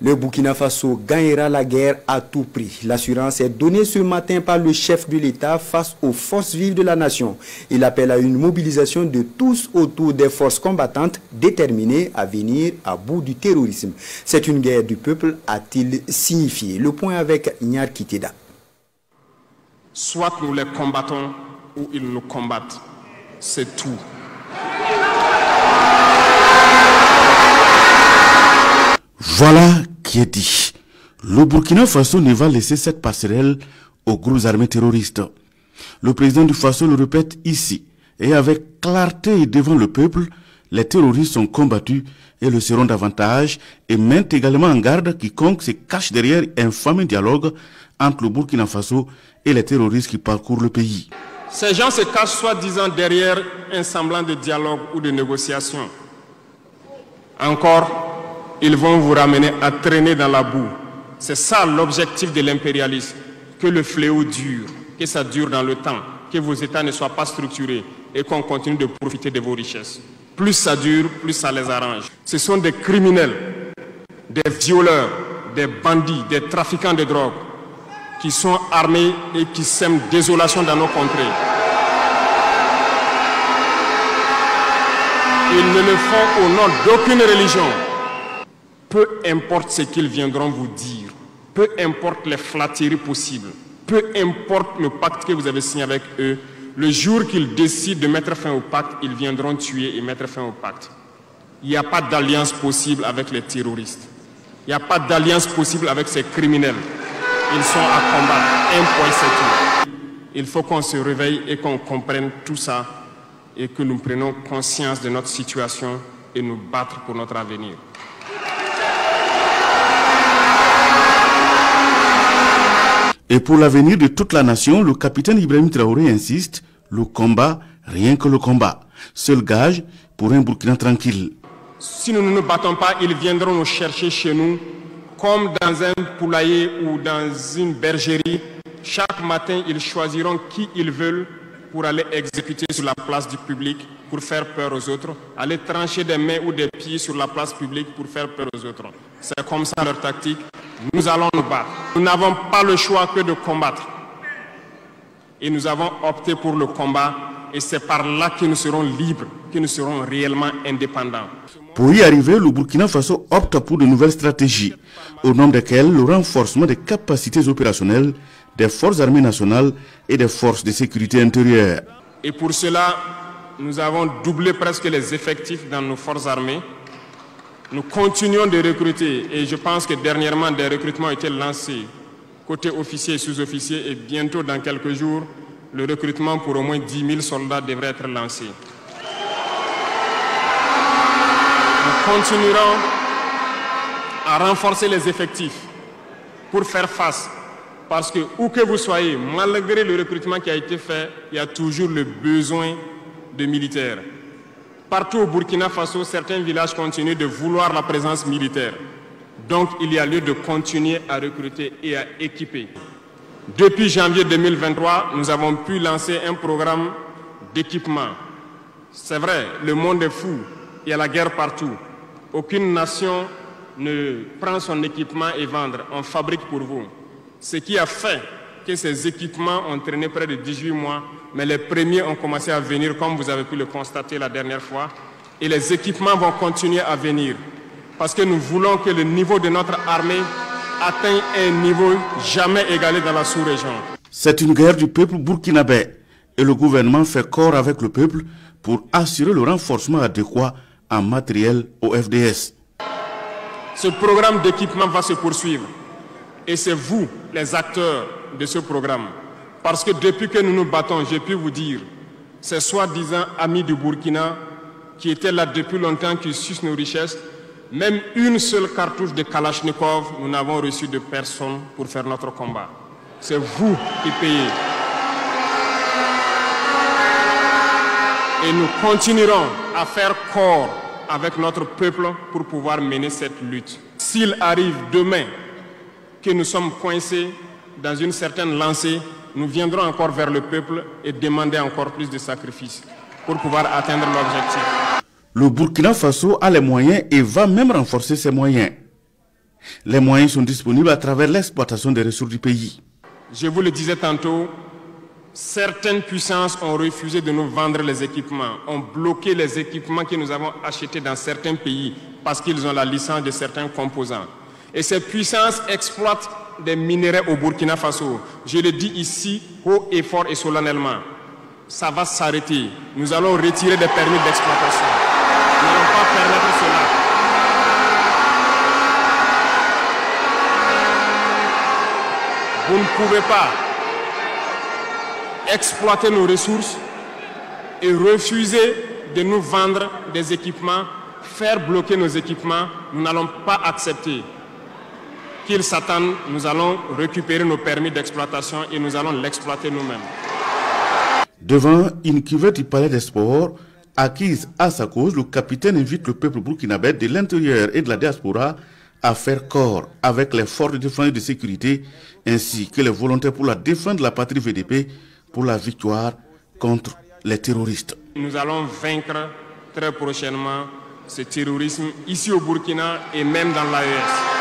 Le Burkina Faso gagnera la guerre à tout prix. L'assurance est donnée ce matin par le chef de l'État face aux forces vives de la nation. Il appelle à une mobilisation de tous autour des forces combattantes déterminées à venir à bout du terrorisme. C'est une guerre du peuple, a-t-il signifié. Le point avec Nyar Kiteda. Soit nous les combattons ou ils nous combattent. C'est tout. Voilà qui est dit. Le Burkina Faso ne va laisser cette passerelle aux groupes armés terroristes. Le président du Faso le répète ici, et avec clarté devant le peuple, les terroristes sont combattus et le seront davantage, et met également en garde quiconque se cache derrière un fameux dialogue entre le Burkina Faso et les terroristes qui parcourent le pays. Ces gens se cachent soi-disant derrière un semblant de dialogue ou de négociation. Encore, ils vont vous ramener à traîner dans la boue. C'est ça l'objectif de l'impérialisme, que le fléau dure, que ça dure dans le temps, que vos États ne soient pas structurés et qu'on continue de profiter de vos richesses. Plus ça dure, plus ça les arrange. Ce sont des criminels, des violeurs, des bandits, des trafiquants de drogue qui sont armés et qui sèment désolation dans nos contrées. Ils ne le font au nom d'aucune religion. Peu importe ce qu'ils viendront vous dire, peu importe les flatteries possibles, peu importe le pacte que vous avez signé avec eux, le jour qu'ils décident de mettre fin au pacte, ils viendront tuer et mettre fin au pacte. Il n'y a pas d'alliance possible avec les terroristes. Il n'y a pas d'alliance possible avec ces criminels. Ils sont à combattre. Un point, c'est tout. Il faut qu'on se réveille et qu'on comprenne tout ça et que nous prenions conscience de notre situation et nous battre pour notre avenir. Et pour l'avenir de toute la nation, le capitaine Ibrahim Traoré insiste, le combat, rien que le combat. Seul gage pour un Burkina tranquille. Si nous ne nous battons pas, ils viendront nous chercher chez nous, comme dans un poulailler ou dans une bergerie. Chaque matin, ils choisiront qui ils veulent pour aller exécuter sur la place du public, pour faire peur aux autres, aller trancher des mains ou des pieds sur la place publique pour faire peur aux autres. C'est comme ça leur tactique. Nous allons nous battre. Nous n'avons pas le choix que de combattre. Et nous avons opté pour le combat. Et c'est par là que nous serons libres, que nous serons réellement indépendants. Pour y arriver, le Burkina Faso opte pour de nouvelles stratégies, au nom desquelles le renforcement des capacités opérationnelles des forces armées nationales et des forces de sécurité intérieure. Et pour cela, nous avons doublé presque les effectifs dans nos forces armées. Nous continuons de recruter et je pense que dernièrement des recrutements ont été lancés côté officiers et sous-officiers et bientôt dans quelques jours, le recrutement pour au moins 10 000 soldats devrait être lancé. Nous continuerons à renforcer les effectifs pour faire face. Parce que où que vous soyez, malgré le recrutement qui a été fait, il y a toujours le besoin de militaires. Partout au Burkina Faso, certains villages continuent de vouloir la présence militaire. Donc, il y a lieu de continuer à recruter et à équiper. Depuis janvier 2023, nous avons pu lancer un programme d'équipement. C'est vrai, le monde est fou, il y a la guerre partout. Aucune nation ne prend son équipement et vendre, on fabrique pour vous. Ce qui a fait que ces équipements ont traîné près de 18 mois, mais les premiers ont commencé à venir, comme vous avez pu le constater la dernière fois, et les équipements vont continuer à venir, parce que nous voulons que le niveau de notre armée atteigne un niveau jamais égalé dans la sous-région. C'est une guerre du peuple burkinabé, et le gouvernement fait corps avec le peuple pour assurer le renforcement adéquat en matériel au FDS. Ce programme d'équipement va se poursuivre. Et c'est vous, les acteurs de ce programme. Parce que depuis que nous nous battons, j'ai pu vous dire, ces soi-disant amis du Burkina qui étaient là depuis longtemps, qui sucent nos richesses, même une seule cartouche de Kalachnikov, nous n'avons reçu de personne pour faire notre combat. C'est vous qui payez. Et nous continuerons à faire corps avec notre peuple pour pouvoir mener cette lutte. S'il arrive demain que nous sommes coincés dans une certaine lancée, nous viendrons encore vers le peuple et demander encore plus de sacrifices pour pouvoir atteindre l'objectif. Le Burkina Faso a les moyens et va même renforcer ses moyens. Les moyens sont disponibles à travers l'exploitation des ressources du pays. Je vous le disais tantôt, certaines puissances ont refusé de nous vendre les équipements, ont bloqué les équipements que nous avons achetés dans certains pays parce qu'ils ont la licence de certains composants. Et ces puissances exploitent des minerais au Burkina Faso. Je le dis ici, haut et fort et solennellement. Ça va s'arrêter. Nous allons retirer des permis d'exploitation. Nous n'allons pas permettre cela. Vous ne pouvez pas exploiter nos ressources et refuser de nous vendre des équipements, faire bloquer nos équipements. Nous n'allons pas accepter qu'ils s'attendent. Nous allons récupérer nos permis d'exploitation et nous allons l'exploiter nous-mêmes. Devant une cuvette du Palais des Sports, acquise à sa cause, le capitaine invite le peuple burkinabé de l'intérieur et de la diaspora à faire corps avec les forces de défense et de sécurité, ainsi que les volontaires pour la défense de la patrie VDP pour la victoire contre les terroristes. Nous allons vaincre très prochainement ce terrorisme ici au Burkina et même dans l'AES.